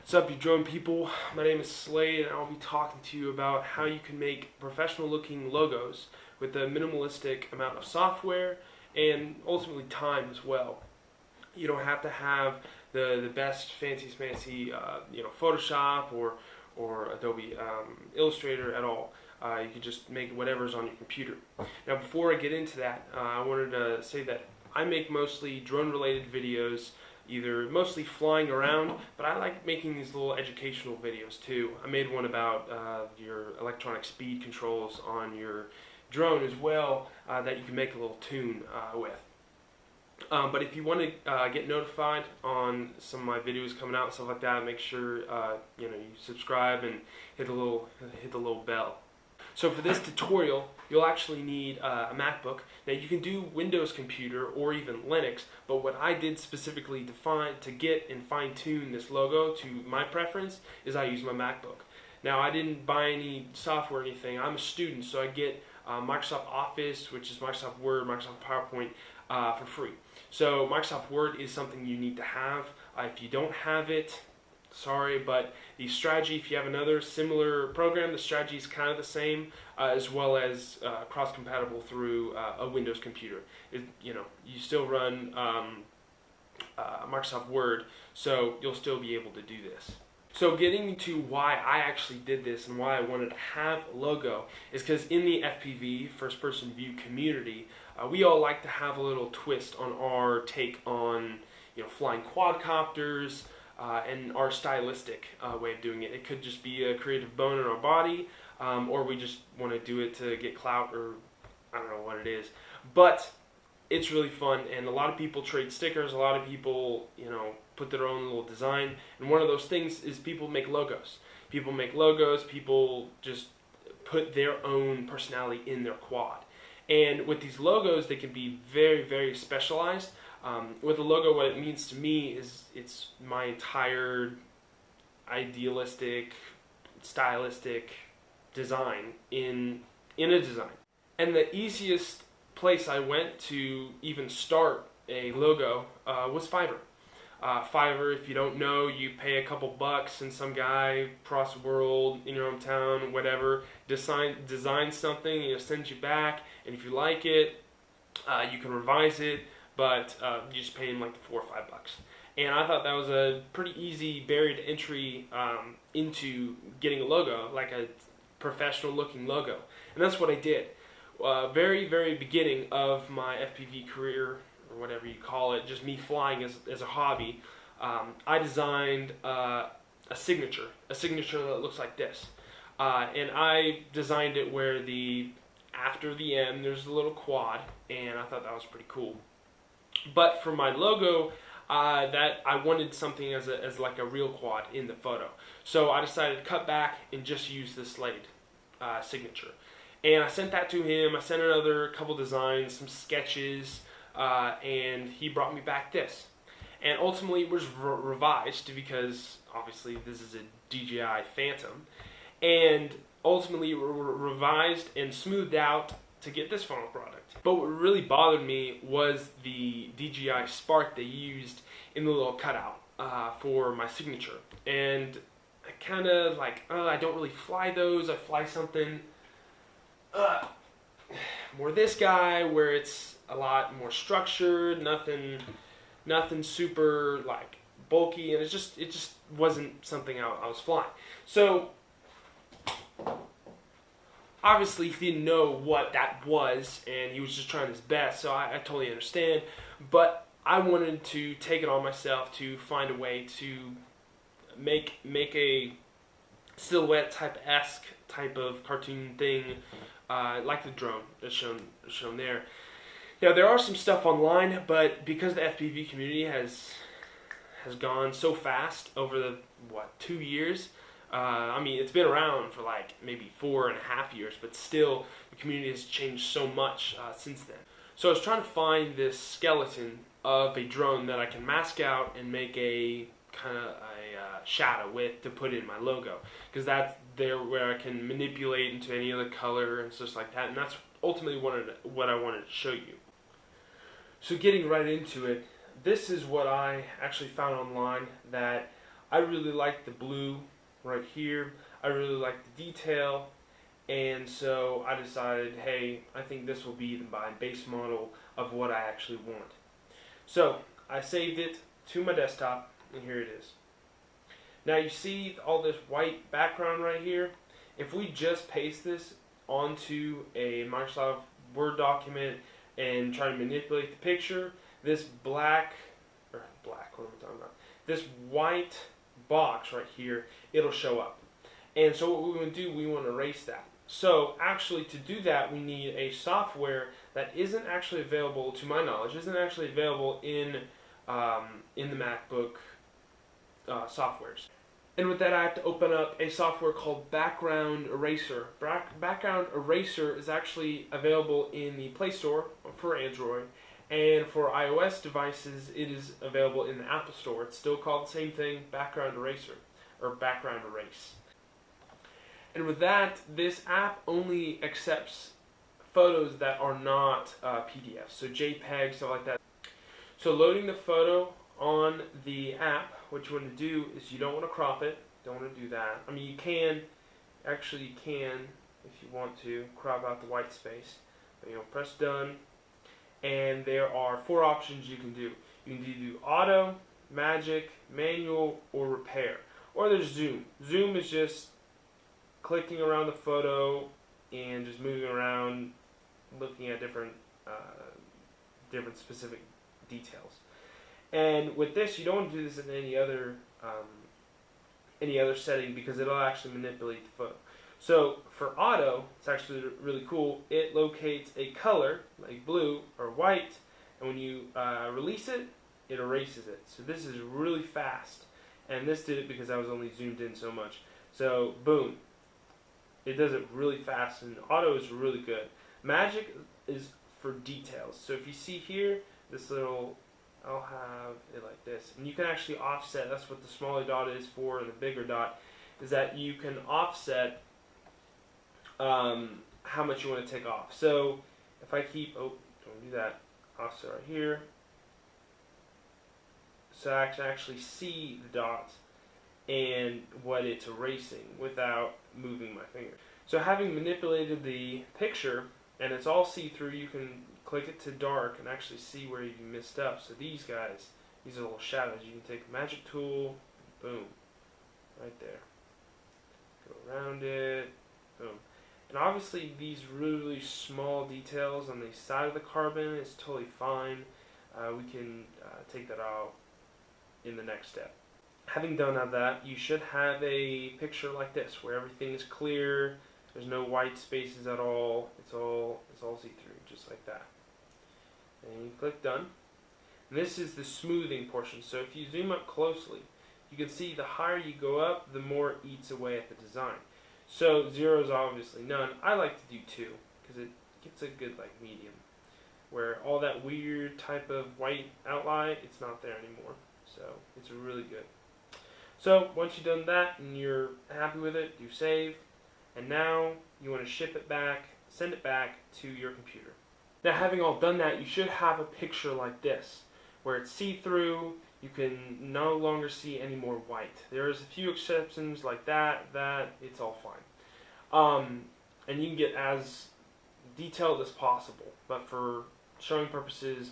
What's up, you drone people? My name is Slade, and I'll be talking to you about how you can make professional looking logos with a minimalistic amount of software and ultimately time as well. You don't have to have the best fancy Photoshop or Adobe Illustrator at all. You can just make whatever's on your computer. Now, before I get into that, I wanted to say that I make mostly drone related videos, either mostly flying around, but I like making these little educational videos too. I made one about your electronic speed controls on your drone as well, that you can make a little tune with. But if you want to get notified on some of my videos coming out and stuff like that, make sure you subscribe and hit the little bell. So for this tutorial, you'll actually need a MacBook. Now you can do Windows computer or even Linux, but what I did specifically to get and fine-tune this logo to my preference is I use my MacBook. Now I didn't buy any software or anything. I'm a student, so I get Microsoft Office, which is Microsoft Word, Microsoft PowerPoint, for free. So Microsoft Word is something you need to have. If you don't have it, sorry, but the strategy, if you have another similar program, the strategy is kind of the same, as well as cross-compatible through a Windows computer. You still run Microsoft Word, so you'll still be able to do this. So getting to why I actually did this and why I wanted to have a logo is because in the FPV, first-person view community, we all like to have a little twist on our take on flying quadcopters, and our stylistic way of doing it. It could just be a creative bone in our body, or we just want to do it to get clout, or I don't know what it is. But it's really fun, and a lot of people trade stickers, a lot of people put their own little design, and one of those things is people make logos. People just put their own personality in their quad. And with these logos, they can be very, very specialized. With a logo, what it means to me is it's my entire idealistic, stylistic design in a design. And the easiest place I went to even start a logo was Fiverr. Fiverr, if you don't know, you pay a couple bucks and some guy across the world, in your hometown, whatever, designs something, sends you back, and if you like it, you can revise it. But you just pay him like $4 or $5. And I thought that was a pretty easy barrier to entry into getting a logo, like a professional looking logo. And that's what I did. Very, very beginning of my FPV career, or whatever you call it, just me flying as a hobby, I designed a signature that looks like this. And I designed it where after the M, there's a little quad, and I thought that was pretty cool. But for my logo, that I wanted something as like a real quad in the photo. So I decided to cut back and just use the Slade signature. And I sent that to him. I sent another couple designs, some sketches, and he brought me back this. And ultimately it was revised because obviously this is a DJI Phantom. And ultimately revised and smoothed out to get this final product. But what really bothered me was the DJI Spark they used in the little cutout for my signature. And I kind of like, I don't really fly those. I fly something more this guy, where it's a lot more structured, nothing super like bulky, and it just wasn't something I was flying. So obviously he didn't know what that was, and he was just trying his best, so I totally understand. But I wanted to take it on myself to find a way to make a silhouette type-esque type of cartoon thing, like the drone that's shown there. Now there are some stuff online, but because the FPV community has gone so fast over the 2 years. I mean, it's been around for like maybe 4.5 years, but still the community has changed so much since then. So I was trying to find this skeleton of a drone that I can mask out and make a kind of a shadow with to put in my logo, because that's there where I can manipulate into any other color and stuff like that, and that's ultimately what I wanted to show you. So getting right into it, this is what I actually found online that I really like the blue right here. I really like the detail, and so I decided, hey, I think this will be my base model of what I actually want. So I saved it to my desktop, and here it is. Now you see all this white background right here. If we just paste this onto a Microsoft Word document and try to manipulate the picture, this what am I talking about? This white box right here, it'll show up. And so what we want to do, we want to erase that. So actually to do that, we need a software that isn't actually available, to my knowledge, isn't actually available in the MacBook softwares. And with that, I have to open up a software called Background Eraser. Background Eraser is actually available in the Play Store for Android, and for iOS devices, it is available in the Apple Store. It's still called the same thing, Background Eraser, or Background Erase. And with that, this app only accepts photos that are not PDFs, so JPEG, stuff like that. So loading the photo on the app, what you want to do is you don't want to crop it. Don't want to do that. I mean, you can, if you want to, crop out the white space. But, press done, and there are 4 options you can do. You can do auto, magic, manual, or repair. Or there's zoom. Zoom is just clicking around the photo and just moving around, looking at different specific details. And with this, you don't want to do this in any other setting because it'll actually manipulate the photo. So for auto, it's actually really cool. It locates a color like blue or white, and when you release it, it erases it. So this is really fast, and this did it because I was only zoomed in so much. So boom, it does it really fast, and auto is really good. Magic is for details. So if you see here, this little, I'll have it like this, and you can actually offset. That's what the smaller dot is for, and the bigger dot is that you can offset how much you want to take off. So if I keep, don't do that, offset right here, so I can actually see the dots and what it's erasing without moving my finger. So having manipulated the picture, and it's all see-through, you can click it to dark and actually see where you messed up. So these guys, these are little shadows. You can take a magic tool, boom, right there. Go around it, boom. And obviously these really small details on the side of the carbon is totally fine. We can take that out in the next step. Having done all that, you should have a picture like this where everything is clear. There's no white spaces at all. It's all see-through, just like that. And you click done. And this is the smoothing portion. So if you zoom up closely, you can see the higher you go up, the more it eats away at the design. So 0 is obviously none. I like to do 2 because it gets a good medium, where all that weird type of white outline, it's not there anymore. So it's really good. So once you've done that and you're happy with it, you save, and now you want to ship it back, send it back to your computer. Now having all done that, you should have a picture like this, where it's see-through, you can no longer see any more white. There's a few exceptions like that it's all fine. And you can get as detailed as possible, but for showing purposes,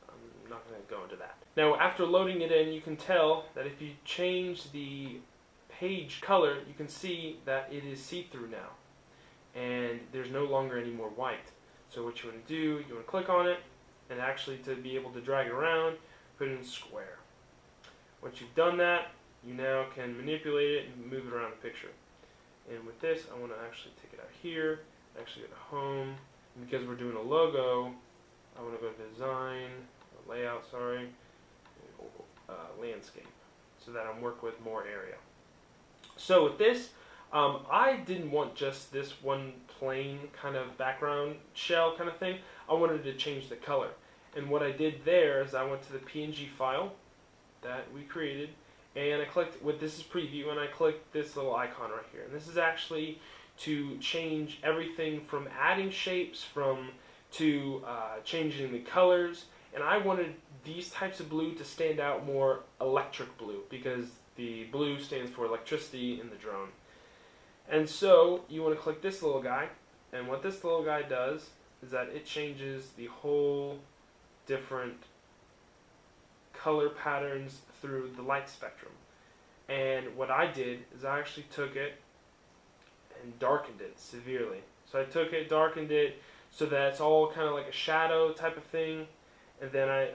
I'm not going to go into that. Now after loading it in, you can tell that if you change the page color, you can see that it is see-through now, and there's no longer any more white. So what you want to do, you want to click on it, and actually to be able to drag it around, put it in square. Once you've done that, you now can manipulate it and move it around the picture. And with this, I want to actually take it out here, actually go to home, and because we're doing a logo, I want to go to design, layout, landscape, so that I'm working with more area. So with this, I didn't want just this one plain kind of background shell kind of thing. I wanted to change the color. And what I did there is I went to the PNG file that we created, and I clicked, this is preview, and I clicked this little icon right here. And this is actually to change everything from adding shapes to changing the colors. And I wanted these types of blue to stand out more electric blue, because The blue stands for electricity in the drone. And so you want to click this little guy, and what this little guy does is that it changes the whole different color patterns through the light spectrum. And what I did is I actually took it and darkened it severely. So I took it, darkened it, so that it's all kind of like a shadow type of thing, and then I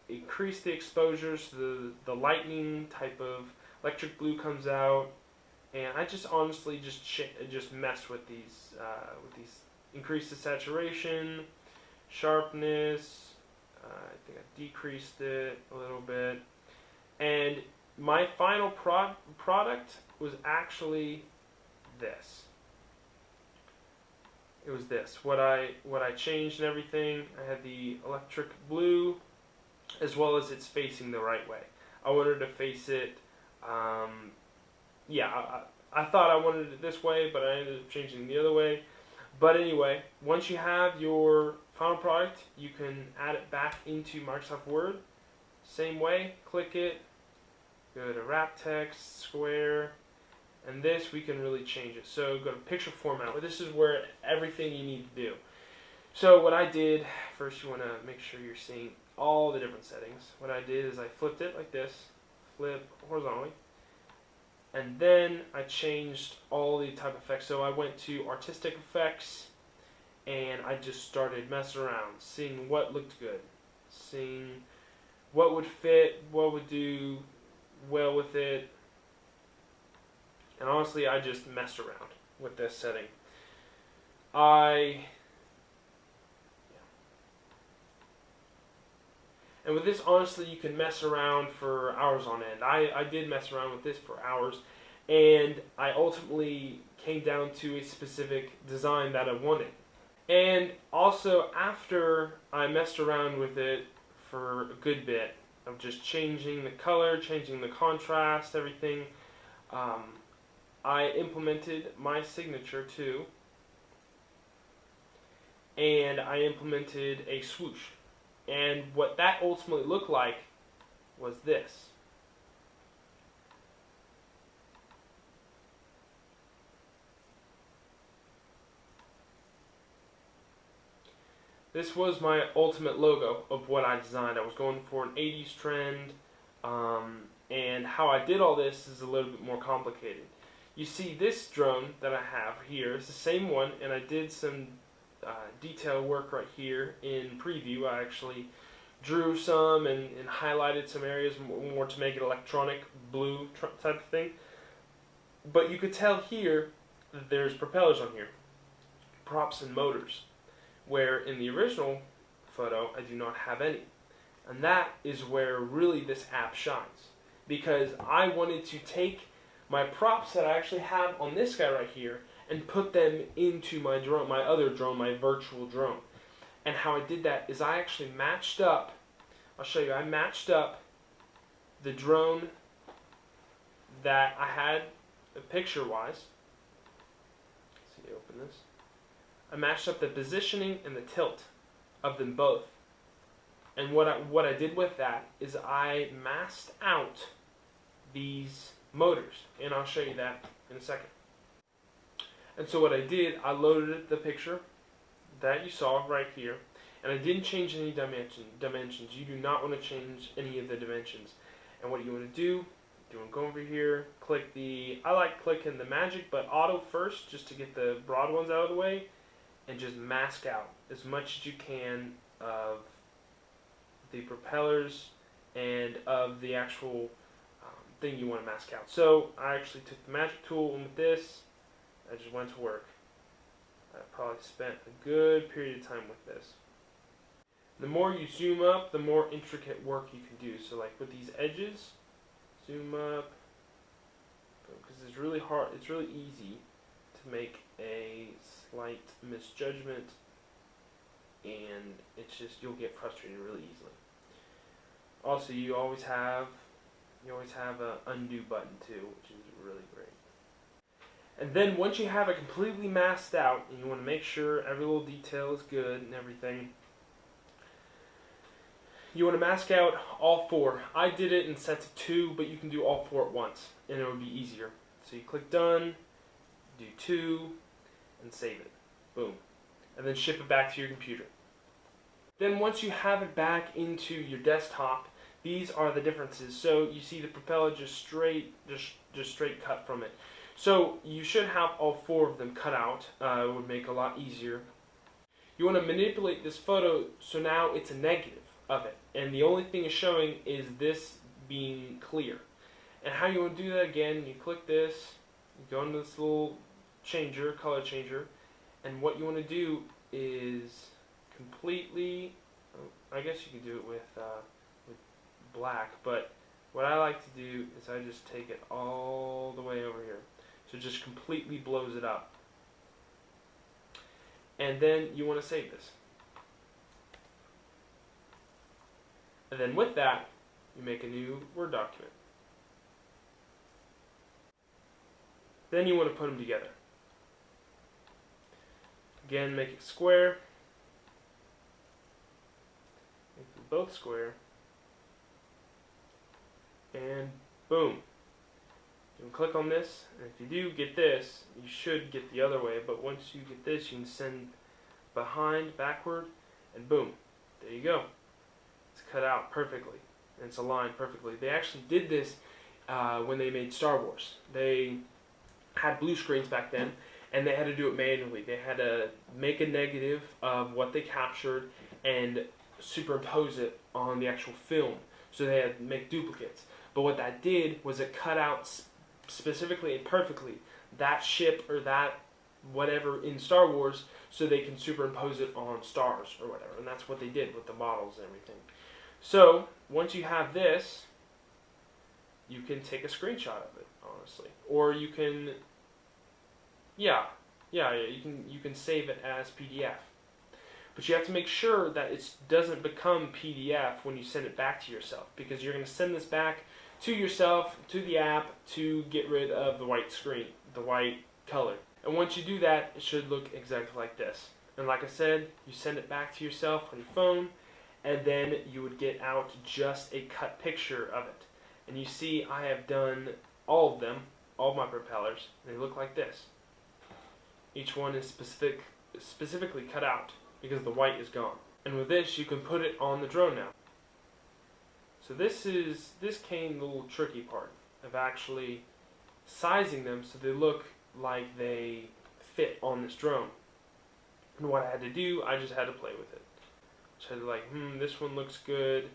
increased the exposures so the lightning type of electric blue comes out, and I just honestly just messed with these increased the saturation, sharpness. I think I decreased it a little bit, and my final product was actually this. It was this. What I changed and everything. I had the electric blue, as well as it's facing the right way. I wanted to face it. I thought I wanted it this way, but I ended up changing the other way. But anyway, once you have your final product, you can add it back into Microsoft Word. Same way, click it, go to wrap text, square, and this we can really change it. So go to picture format. Well, this is where everything you need to do. So what I did, first you want to make sure you're seeing all the different settings. What I did is I flipped it like this, flip horizontally, and then I changed all the type of effects. So I went to artistic effects, and I just started messing around, seeing what looked good, seeing what would fit, what would do well with it. And honestly, I just messed around with this setting. And with this, honestly, you can mess around for hours on end. I did mess around with this for hours, and I ultimately came down to a specific design that I wanted. And also, after I messed around with it for a good bit of just changing the color, changing the contrast, everything, I implemented my signature too, and I implemented a swoosh. And what that ultimately looked like was this. This was my ultimate logo of what I designed. I was going for an 80s trend, and how I did all this is a little bit more complicated. You see this drone that I have here is the same one, and I did some detail work right here in preview. I actually drew some and highlighted some areas more to make it electronic blue type of thing. But you could tell here that there's propellers on here, props and motors, where in the original photo I do not have any. And that is where really this app shines, because I wanted to take my props that I actually have on this guy right here and put them into my drone, my other drone, my virtual drone. And how I did that is I actually matched up, I'll show you, I matched up the drone that I had picture-wise. Let's see, open this. I matched up the positioning and the tilt of them both. And what I did with that is I masked out these motors, and I'll show you that in a second. And so what I did, I loaded the picture that you saw right here, and I didn't change any dimensions. You do not want to change any of the dimensions. And what you want to do, you want to go over here, click the, I like clicking the magic but auto first, just to get the broad ones out of the way, and just mask out as much as you can of the propellers and of the actual thing you want to mask out. So I actually took the magic tool, and with this, I just went to work. I probably spent a good period of time with this. The more you zoom up, the more intricate work you can do. So like with these edges, zoom up, because it's really hard, it's really easy to make a slight misjudgment, and it's just, you'll get frustrated really easily. Also, you always have an undo button too, which is really great. And then once you have it completely masked out, and you want to make sure every little detail is good and everything, you want to mask out all 4. I did it in sets of 2, but you can do all 4 at once, and it would be easier. So you click done, do 2, and save it. Boom. And then ship it back to your computer. Then once you have it back into your desktop, these are the differences. So you see the propeller just straight cut from it. So you should have all 4 of them cut out. It would make it a lot easier. You want to manipulate this photo so now it's a negative of it. And the only thing it's showing is this being clear. And how you want to do that again, you click this, you go into this little changer, color changer, and what you want to do is completely, I guess you could do it with black, but what I like to do is I just take it all the way over here. So it just completely blows it up. And then you want to save this. And then with that, you make a new Word document. Then you want to put them together. Again, make it square. Make them both square. And boom. You can click on this, and if you do get this, you should get the other way, but once you get this, you can send behind, backward, and boom. There you go. It's cut out perfectly, and it's aligned perfectly. They actually did this when they made Star Wars. They had blue screens back then, and they had to do it manually. They had to make a negative of what they captured and superimpose it on the actual film. So they had to make duplicates. But what that did was it cut out specifically and perfectly that ship or that whatever in Star Wars so they can superimpose it on stars or whatever. And that's what they did with the models and everything. So once you have this, you can take a screenshot of it, honestly. Or you can, you can save it as PDF. But you have to make sure that it doesn't become PDF when you send it back to yourself, because you're going to send this back to yourself, to the app, to get rid of the white screen, the white color. And once you do that, it should look exactly like this. And like I said, you send it back to yourself on your phone, and then you would get out just a cut picture of it. And you see I have done all of them, all of my propellers, and they look like this. Each one is specifically cut out because the white is gone. And with this, you can put it on the drone now. So this came the little tricky part of actually sizing them so they look like they fit on this drone. And what I had to do, I just had to play with it. Just had to like, this one looks good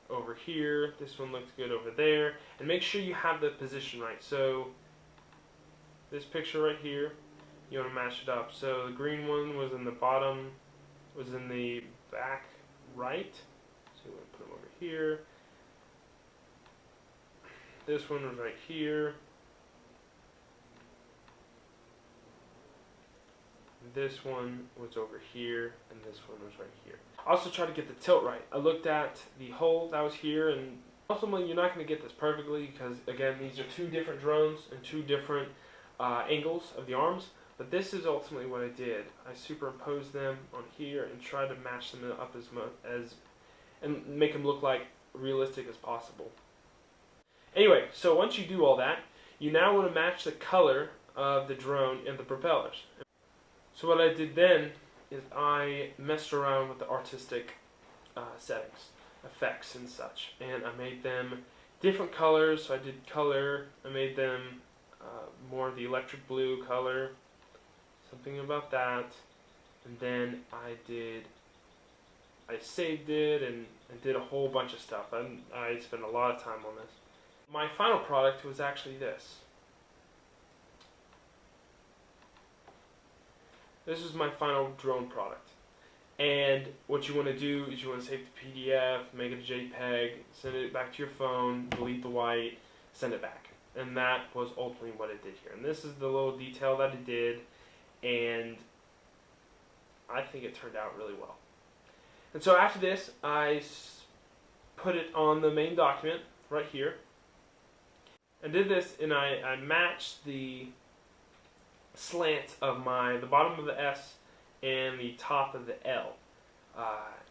over here, this one looks good over there, and make sure you have the position right. So this picture right here, you want to match it up. So the green one was in the bottom, was in the back right. So we want to put them over here. This one was right here. This one was over here, and this one was right here. I also tried to get the tilt right. I looked at the hole that was here, and ultimately you're not going to get this perfectly because, again, these are 2 different drones and 2 different angles of the arms. But this is ultimately what I did. I superimposed them on here and tried to match them up and make them look like realistic as possible. Anyway, so once you do all that, you now want to match the color of the drone and the propellers. So what I did then is I messed around with the artistic settings, effects and such, and I made them different colors. So I did color, I made them more of the electric blue color, something about that, and then I saved it and did a whole bunch of stuff. I spent a lot of time on this. My final product was actually this. This is my final drone product. And what you want to do is you want to save the PDF, make it a JPEG, send it back to your phone, delete the white, send it back. And that was ultimately what it did here. And this is the little detail that it did, and I think it turned out really well. And so after this, I put it on the main document right here. I did this, and I matched the slant of the bottom of the S and the top of the L.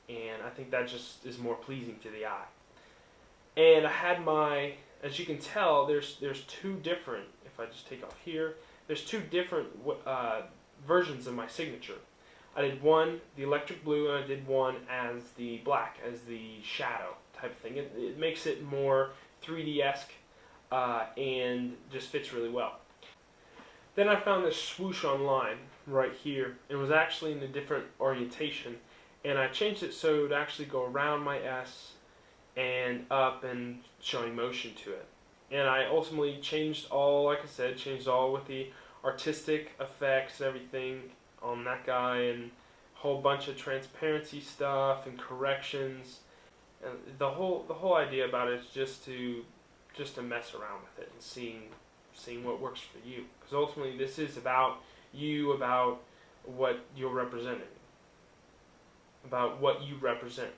and I think that just is more pleasing to the eye. And I had my, as you can tell, there's two different, if I just take off here, there's two different versions of my signature. I did one, the electric blue, and I did one as the black, as the shadow type of thing. It makes it more 3D-esque and just fits really well. Then I found this swoosh online right here. It was actually in a different orientation, and I changed it so it would actually go around my S and up and showing motion to it. And I ultimately changed all, like I said, changed all with the artistic effects, everything on that guy, and a whole bunch of transparency stuff and corrections. And the whole idea about it is just to mess around with it and seeing what works for you. Because ultimately this is about you, about what you're representing, about what you represent.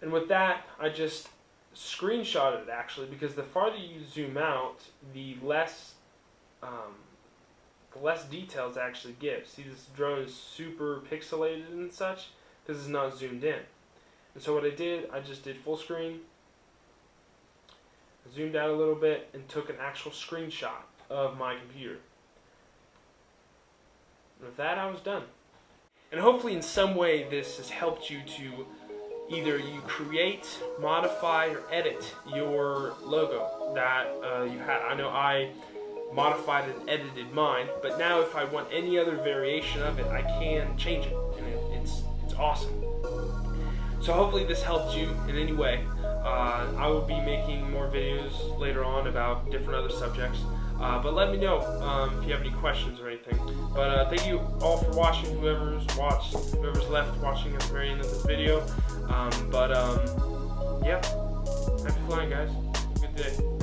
And with that, I just screenshotted it actually, because the farther you zoom out, the less details it actually gives. See, this drone is super pixelated and such because it's not zoomed in. And so what I did, I just did full screen, zoomed out a little bit, and took an actual screenshot of my computer. And with that, I was done. And hopefully in some way this has helped you to either you create, modify, or edit your logo that you had. I know I modified and edited mine, but now if I want any other variation of it, I can change it, and it's awesome. So hopefully this helped you in any way. I will be making more videos later on about different other subjects, but let me know if you have any questions or anything. But thank you all for watching, whoever's left watching at the very end of this video. Yeah, happy flying, guys. Have a good day.